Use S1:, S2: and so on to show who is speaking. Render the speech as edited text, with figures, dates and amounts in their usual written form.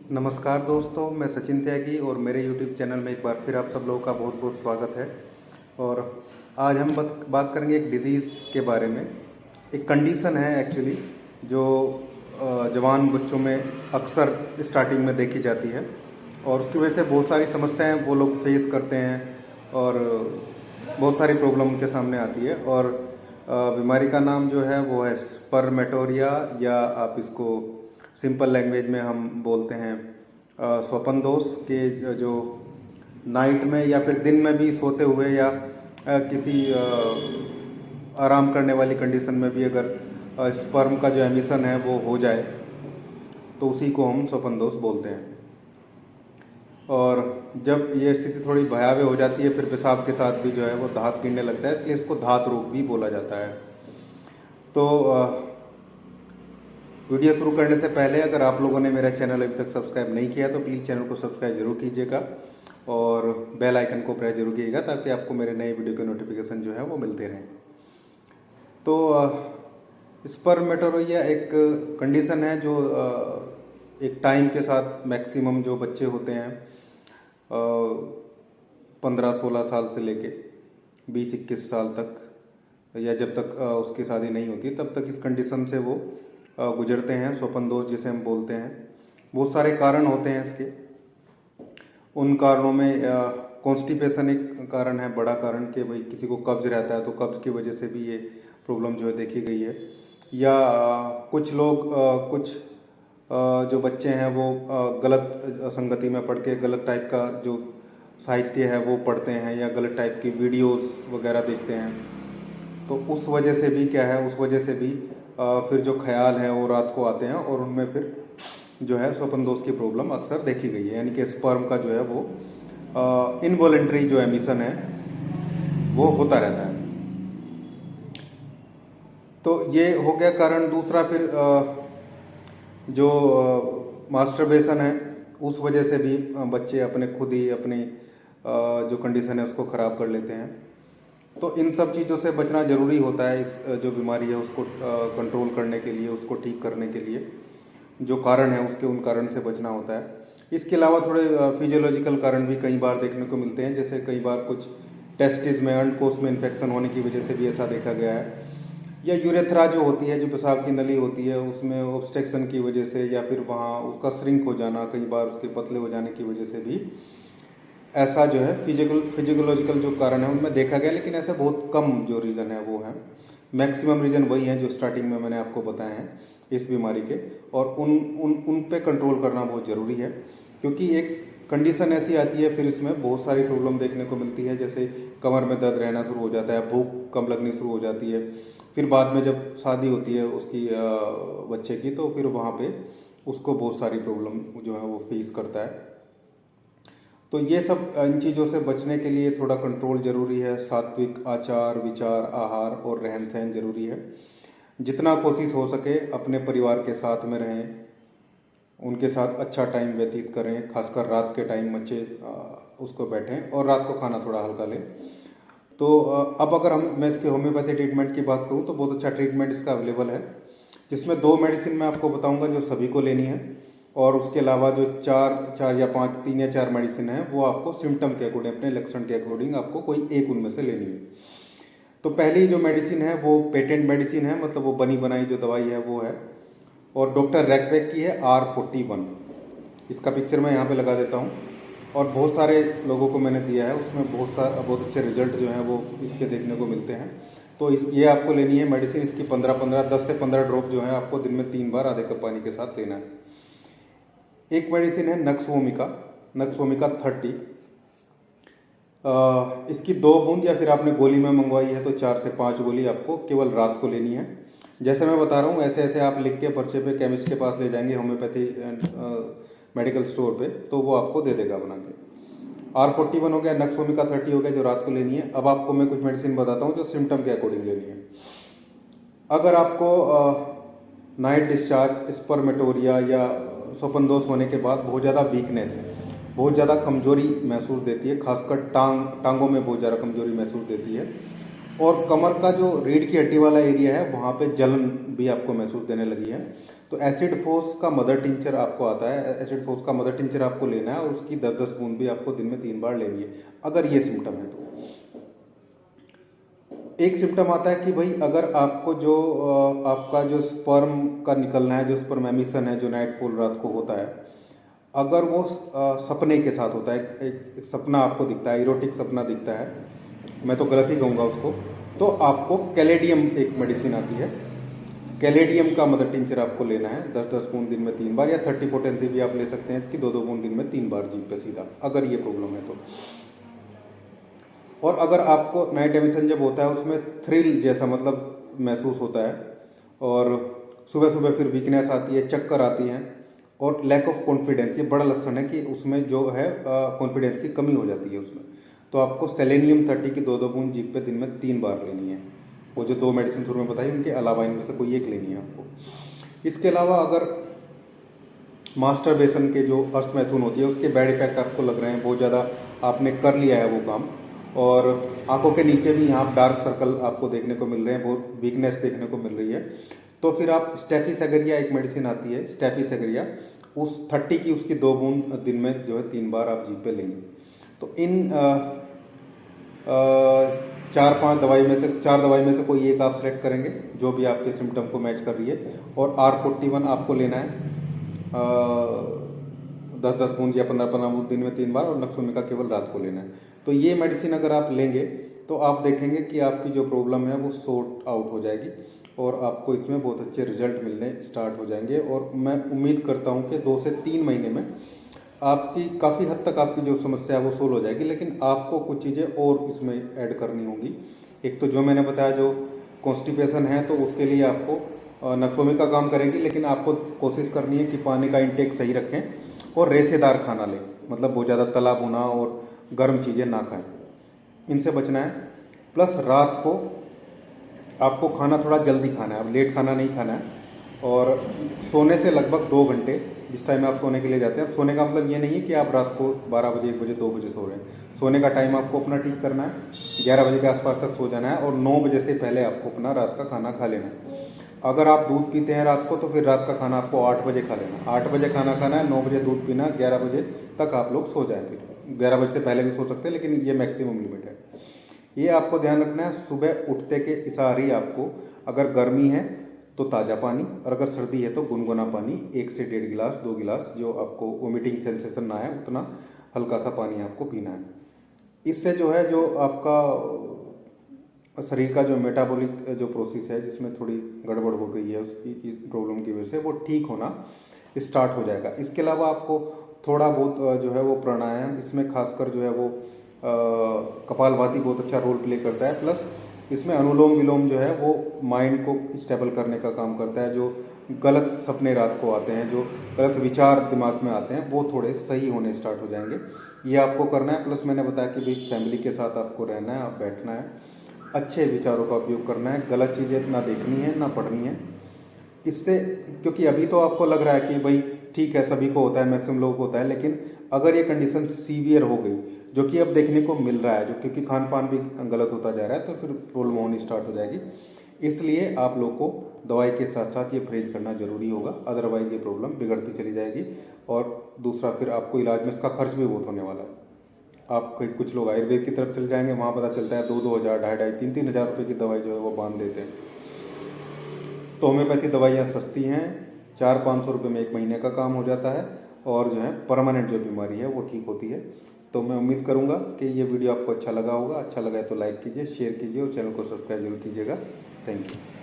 S1: नमस्कार दोस्तों, मैं सचिन त्यागी और मेरे YouTube चैनल में एक बार फिर आप सब लोगों का बहुत बहुत स्वागत है। और आज हम बात करेंगे एक डिज़ीज़ के बारे में। एक कंडीशन है एक्चुअली जो जवान बच्चों में अक्सर स्टार्टिंग में देखी जाती है और उसकी वजह से बहुत सारी समस्याएं वो लोग फेस करते हैं और बहुत सारी प्रॉब्लम उनके सामने आती है। और बीमारी का नाम जो है वो है स्पर्मेटोरिया, या आप इसको सिंपल लैंग्वेज में हम बोलते हैं स्वपन दोष के। जो नाइट में या फिर दिन में भी सोते हुए या किसी आराम करने वाली कंडीशन में भी अगर स्पर्म का जो एमिशन है वो हो जाए तो उसी को हम स्वपन दोष बोलते हैं। और जब ये स्थिति थोड़ी भयावह हो जाती है फिर पेशाब के साथ भी जो है वो धात गिरने लगता है, इसलिए इसको धात रोग भी बोला जाता है। तो वीडियो शुरू करने से पहले अगर आप लोगों ने मेरा चैनल अभी तक सब्सक्राइब नहीं किया तो प्लीज़ चैनल को सब्सक्राइब जरूर कीजिएगा और बेल आइकन को प्रेस जरूर कीजिएगा ताकि आपको मेरे नए वीडियो के नोटिफिकेशन जो है वो मिलते रहें। तो स्पर्मेटोरिया एक कंडीशन है जो एक टाइम के साथ मैक्सिमम जो बच्चे होते हैं 15-16 साल से लेके 20-21 साल तक या जब तक उसकी शादी नहीं होती तब तक इस कंडीशन से वो गुजरते हैं, स्वपन दोष जिसे हम बोलते हैं। बहुत सारे कारण होते हैं इसके। उन कारणों में कॉन्स्टिपेशन एक कारण है, बड़ा कारण, कि भाई किसी को कब्ज रहता है तो कब्ज की वजह से भी ये प्रॉब्लम जो है देखी गई है। या कुछ लोग कुछ जो बच्चे हैं वो गलत संगति में पढ़ के गलत टाइप का जो साहित्य है वो पढ़ते हैं या गलत टाइप की वीडियोस वगैरह देखते हैं, तो उस वजह से भी क्या है, उस वजह से भी फिर जो ख्याल हैं वो रात को आते हैं और उनमें फिर जो है स्वपन दोष की प्रॉब्लम अक्सर देखी गई है। यानी कि स्पर्म का जो है वो इनवॉलेंट्री जो एमिशन है वो होता रहता है। तो ये हो गया कारण। दूसरा फिर जो मास्टरबेशन है उस वजह से भी बच्चे अपने खुद ही अपनी जो कंडीशन है उसको ख़राब कर लेते हैं। तो इन सब चीज़ों से बचना ज़रूरी होता है। इस जो बीमारी है उसको कंट्रोल करने के लिए, उसको ठीक करने के लिए जो कारण है उसके उन कारण से बचना होता है। इसके अलावा थोड़े फिजियोलॉजिकल कारण भी कई बार देखने को मिलते हैं, जैसे कई बार कुछ टेस्टिस में, अंडकोश में इन्फेक्शन होने की वजह से भी ऐसा देखा गया है। या यूरेथ्रा जो होती है, जो पेशाब की नली होती है, उसमें ऑब्स्ट्रक्शन की वजह से या फिर वहाँ उसका श्रिंक हो जाना, कई बार उसके पतले हो जाने की वजह से भी ऐसा जो है फिजियोलॉजिकल जो कारण है उनमें देखा गया। लेकिन ऐसे बहुत कम जो रीज़न है वो है, मैक्सिमम रीज़न वही है जो स्टार्टिंग में मैंने आपको बताए हैं इस बीमारी के। और उन पे कंट्रोल करना बहुत ज़रूरी है, क्योंकि एक कंडीशन ऐसी आती है फिर इसमें बहुत सारी प्रॉब्लम देखने को मिलती है। जैसे कमर में दर्द रहना शुरू हो जाता है, भूख कम लगनी शुरू हो जाती है। फिर बाद में जब शादी होती है उसकी बच्चे की, तो फिर वहाँ पे उसको बहुत सारी प्रॉब्लम जो है वो फेस करता है। तो ये सब इन चीज़ों से बचने के लिए थोड़ा कंट्रोल जरूरी है। सात्विक आचार विचार, आहार और रहन सहन जरूरी है। जितना कोशिश हो सके अपने परिवार के साथ में रहें, उनके साथ अच्छा टाइम व्यतीत करें, खासकर रात के टाइम बच्चे उसको बैठें और रात को खाना थोड़ा हल्का लें। तो अब अगर मैं इसके होम्योपैथी ट्रीटमेंट की बात करूँ तो बहुत अच्छा ट्रीटमेंट इसका अवेलेबल है, जिसमें 2 मेडिसिन मैं आपको बताऊंगा जो सभी को लेनी है, और उसके अलावा जो 4 या 5, 3 या 4 मेडिसिन है वो आपको सिम्टम के अकॉर्डिंग, अपने लक्षण के अकॉर्डिंग आपको कोई एक उनमें से लेनी है। तो पहली जो मेडिसिन है वो पेटेंट मेडिसिन है, मतलब वो बनी बनाई जो दवाई है वो है, और डॉक्टर रैकबैक की है, R41। इसका पिक्चर मैं यहाँ पे लगा देता हूँ। और बहुत सारे लोगों को मैंने दिया है, उसमें बहुत अच्छे रिजल्ट जो हैं वो इसके देखने को मिलते हैं। तो ये आपको लेनी है मेडिसिन। इसकी 10 से 15 ड्रॉप जो है आपको दिन में 3 बार आधे कप पानी के साथ लेना है। एक मेडिसिन है नक्सवोमिका 30। इसकी 2 बूंद या फिर आपने गोली में मंगवाई है तो 4 से 5 गोली आपको केवल रात को लेनी है। जैसे मैं बता रहा हूँ ऐसे ऐसे आप लिख के पर्चे पे केमिस्ट के पास ले जाएंगे, होम्योपैथी मेडिकल स्टोर पे, तो वो आपको दे देगा बना के। R41 हो गया, नक्सवोमिका 30 हो गया जो रात को लेनी है। अब आपको मैं कुछ मेडिसिन बताता हूँ जो सिम्टम के अकॉर्डिंग लेनी है। अगर आपको नाइट डिस्चार्ज, स्पर्मेटोरिया या स्वपन दोष होने के बाद बहुत ज़्यादा वीकनेस, बहुत ज़्यादा कमजोरी महसूस देती है, खासकर टांगों में बहुत ज़्यादा कमजोरी महसूस देती है, और कमर का जो रीढ़ की हड्डी वाला एरिया है वहाँ पे जलन भी आपको महसूस देने लगी है, तो एसिड फोस का मदर टिंचर आपको आता है। एसिड फोस का मदर टिंचर आपको लेना है और उसकी 10-10 बूंद भी आपको दिन में 3 बार लेनी है, अगर ये सिम्टम है तो। एक सिम्टम आता है कि भाई अगर आपको जो आपका जो स्पर्म का निकलना है, जो स्पर्म एमिशन है, जो नाइटफॉल रात को होता है, अगर वो सपने के साथ होता है, एक सपना आपको दिखता है, इरोटिक सपना दिखता है, मैं तो गलत ही कहूँगा उसको, तो आपको कैलेडियम एक मेडिसिन आती है, कैलेडियम का मदर टिंचर आपको लेना है 10-10 बूंद दिन में 3 बार, या 30 पोटेंसी भी आप ले सकते हैं इसकी, 2-2 बूंद दिन में 3 बार जीभ पे सीधा, अगर ये प्रॉब्लम है तो। और अगर आपको नाइट एमिशन जब होता है उसमें थ्रिल जैसा मतलब महसूस होता है, और सुबह सुबह फिर वीकनेस आती है, चक्कर आती हैं, और लैक ऑफ कॉन्फिडेंस, ये बड़ा लक्षण है कि उसमें जो है कॉन्फिडेंस की कमी हो जाती है उसमें, तो आपको सेलेनियम 30 की 2-2 बूंद जीभ पे दिन में 3 बार लेनी है। वो जो 2 मेडिसिन शुरू में बताई उनके अलावा इनमें से कोई एक लेनी है आपको। इसके अलावा अगर मास्टरबेशन के जो अर्थ मैथुन होती है उसके बैड इफेक्ट आपको लग रहे हैं, बहुत ज़्यादा आपने कर लिया है वो काम, और आंखों के नीचे भी यहाँ डार्क सर्कल आपको देखने को मिल रहे हैं, बहुत वीकनेस देखने को मिल रही है, तो फिर आप स्टेफिसेग्रिया एक मेडिसिन आती है स्टेफिसेग्रिया, उस 30 की उसकी 2 बूंद दिन में जो है 3 बार आप जीभ पे लेंगे। तो इन 4-5 दवाई में से 4 दवाई में से कोई एक आप सेलेक्ट करेंगे जो भी आपके सिम्टम को मैच कर रही है, और R41 आपको लेना है 10-10 बूंद या 15-15 बूंद दिन में 3 बार, और नक्सोमिका केवल रात को लेना है। तो ये मेडिसिन अगर आप लेंगे तो आप देखेंगे कि आपकी जो प्रॉब्लम है वो सॉर्ट आउट हो जाएगी, और आपको इसमें बहुत अच्छे रिजल्ट मिलने स्टार्ट हो जाएंगे, और मैं उम्मीद करता हूँ कि 2 से 3 महीने में आपकी काफ़ी हद तक आपकी जो समस्या है वो सोल्व हो जाएगी। लेकिन आपको कुछ चीज़ें और इसमें ऐड करनी होंगी। एक तो जो मैंने बताया जो कॉन्स्टिपेशन है, तो उसके लिए आपको नक्सोमिका काम करेगी, लेकिन आपको कोशिश करनी है कि पानी का इंटेक सही रखें, और रेशेदार खाना लें, मतलब बहुत ज़्यादा तला भुना और गर्म चीज़ें ना खाएं, इनसे बचना है। प्लस रात को आपको खाना थोड़ा जल्दी खाना है, अब लेट खाना नहीं खाना है, और सोने से लगभग 2 घंटे जिस टाइम आप सोने के लिए जाते हैं, अब सोने का मतलब ये नहीं है कि आप रात को 12 बजे 1 बजे 2 बजे सो रहे हैं, सोने का टाइम आपको अपना ठीक करना है, 11 बजे के आसपास तक सो जाना है, और 9 बजे से पहले आपको अपना रात का खाना खा लेना है। अगर आप दूध पीते हैं रात को तो फिर रात का खाना आपको 8 बजे खा लेना, 8 बजे खाना खाना है, 9 बजे दूध पीना, 11 बजे तक आप लोग सो जाएं, फिर 11 बजे से पहले भी सो सकते हैं, लेकिन ये मैक्सिमम लिमिट है। ये आपको ध्यान रखना है। सुबह उठते के इशारे ही आपको, अगर गर्मी है तो ताज़ा पानी, और अगर सर्दी है तो गुनगुना पानी 1 से 1.5 गिलास 2 गिलास, जो आपको वोमिटिंग सेंसेशन ना है उतना हल्का सा पानी आपको पीना है। इससे जो है जो आपका शरीर का जो मेटाबॉलिक जो प्रोसेस है जिसमें थोड़ी गड़बड़ हो गई है उसकी इस प्रॉब्लम की वजह से, वो ठीक होना स्टार्ट हो जाएगा। इसके अलावा आपको थोड़ा बहुत जो है वो प्राणायाम, इसमें खासकर जो है वो कपालभाति बहुत अच्छा रोल प्ले करता है, प्लस इसमें अनुलोम विलोम जो है वो माइंड को स्टेबल करने का काम करता है। जो गलत सपने रात को आते हैं, जो गलत विचार दिमाग में आते हैं, वो थोड़े सही होने स्टार्ट हो जाएंगे। ये आपको करना है। प्लस मैंने बताया कि भाई फैमिली के साथ आपको रहना है, आप बैठना है, अच्छे विचारों का उपयोग करना है, गलत चीज़ें ना देखनी है ना पढ़नी है। इससे, क्योंकि अभी तो आपको लग रहा है कि भाई ठीक है सभी को होता है, मैक्सिमम लोगों को होता है, लेकिन अगर ये कंडीशन सीवियर हो गई, जो कि अब देखने को मिल रहा है, जो क्योंकि खान पान भी गलत होता जा रहा है, तो फिर प्रॉब्लम होनी स्टार्ट हो जाएगी। इसलिए आप लोग को दवाई के साथ साथ ये परहेज करना जरूरी होगा, अदरवाइज ये प्रॉब्लम बिगड़ती चली जाएगी। और दूसरा, फिर आपको इलाज में इसका खर्च भी बहुत होने वाला है। आप कुछ लोग आयुर्वेद की तरफ चल जाएंगे, वहाँ पता चलता है 2-2 हज़ार, 2,500-3,3 हज़ार रुपये की दवाई जो है वो बांध देते हैं। तो होम्योपैथी दवाइयाँ सस्ती हैं, 400-500 रुपये में 1 महीने का काम हो जाता है, और जो है परमानेंट जो बीमारी है वो ठीक होती है। तो मैं उम्मीद करूंगा कि ये वीडियो आपको अच्छा लगा होगा। अच्छा लगा है तो लाइक कीजिए, शेयर कीजिए, और चैनल को सब्सक्राइब जरूर कीजिएगा। Thank you.